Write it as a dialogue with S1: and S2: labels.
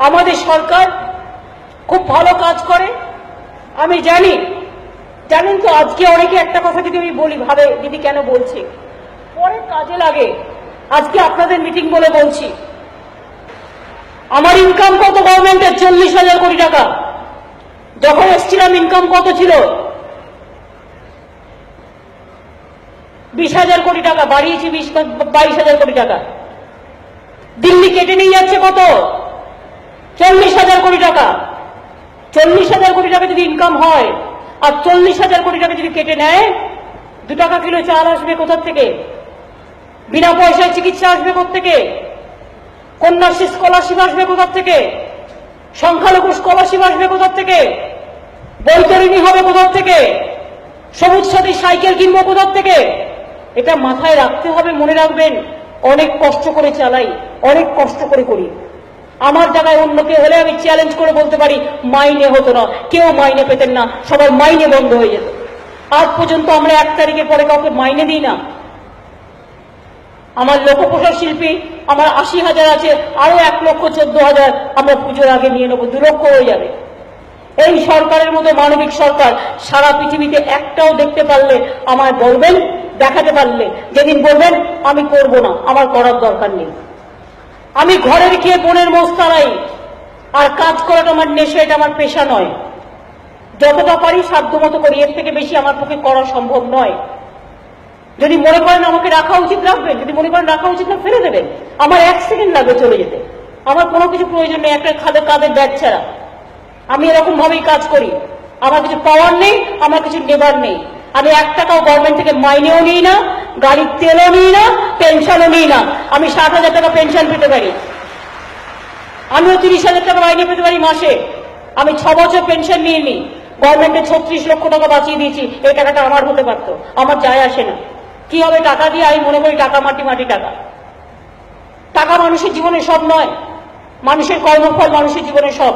S1: আমাদের সরকার খুব ভালো কাজ করে। আমি জানেন তো, আজকে অনেকে একটা কথা যদি আমি বলি ভাবে দিদি কেন বলছি, পরে কাজে লাগে। আজকে আপনাদের মিটিং বলে বলছি, আমার ইনকাম কত গভর্নমেন্টের? 40,000 কোটি টাকা। যখন এসছিলাম ইনকাম কত ছিল? 20,000 কোটি টাকা, বাড়িয়েছি 22,000 কোটি টাকা। দিল্লি কেটে নিয়ে যাচ্ছে কত? 40,000 কোটি টাকা। 40,000 কোটি টাকা যদি ইনকাম হয় আর 40,000 কোটি টাকা যদি কেটে নেয়, 2 টাকা কিলো চাল আসবে কোথা থেকে? বিনা পয়সায় চিকিৎসা আসবে কোথা থেকে? কন্যাশ্রী স্কলারশিপ আসবে কোথা থেকে? সংখ্যালঘু স্কলারশিপ আসবে কোথা থেকে? বৈতরণী হবে কোথা থেকে? সবুজ সাথী সাইকেল কিনবো কোথা থেকে? এটা মাথায় রাখতে হবে। মনে রাখবেন, অনেক কষ্ট করে চালাই, অনেক কষ্ট করে করি। আমার জায়গায় অন্য কেউ হলে আমি চ্যালেঞ্জ করে বলতে পারি মাইনে হতো না, কেউ মাইনে পেতেন না, সবার মাইনে বন্ধ হয়ে যেত। আজ পর্যন্ত আমরা 1 তারিখের পরে কাউকে মাইনে দিই না। আমার লোকপ্রসার শিল্পী আমার 80,000 আছে, আরো 1,14,000 আমরা পুজোর আগে নিয়ে নেবো, 2 লক্ষ হয়ে যাবে। এই সরকারের মতো মানবিক সরকার সারা পৃথিবীতে একটাও দেখতে পারলে আমায় বলবেন, দেখাতে পারলে যেদিন বলবেন আমি করব না, আমার করার দরকার নেই। আমি ঘরের খেয়ে বোনের মোষ তাড়াই, আর কাজ করাটা আমার নেশা, এটা আমার পেশা নয়। যতটা পারি সাধ্যমতো করি, এর থেকে বেশি আমার পক্ষে করা সম্ভব নয়। যদি মনে করেন আমাকে রাখা উচিত রাখবেন, যদি মনে করেন রাখা উচিত না ফেলে দেবেন। আমার 1 সেকেন্ড লাগবে চলে যেতে, আমার কোনো কিছু প্রয়োজন নেই একটা কাঁধের ব্যাগ ছাড়া। আমি এরকম ভাবেই কাজ করি। আমার কিছু পাওয়ার নেই, আমার কিছু নেবার নেই। আমি 1 টাকাও গভর্নমেন্ট থেকে মাইনেও নিই না, গাড়ির তেলও নিই না, পেনশনও নিই না। আমি 60,000 টাকা পেনশন পেতে পারি, আমিও 30,000 টাকা মাইনে পেতে পারি মাসে। আমি 6 বছর পেনশন নিয়ে নিই, গভর্নমেন্টে 36 লক্ষ টাকা বাঁচিয়ে দিয়েছি। এই টাকাটা আমার হতে পারতো, আমার যায় আসে না। কি হবে টাকা দিয়ে? আমি মনে করি টাকা মাটি টাকা। টাকা মানুষের জীবনে সব নয়, মানুষের কর্মফল মানুষের জীবনে সব।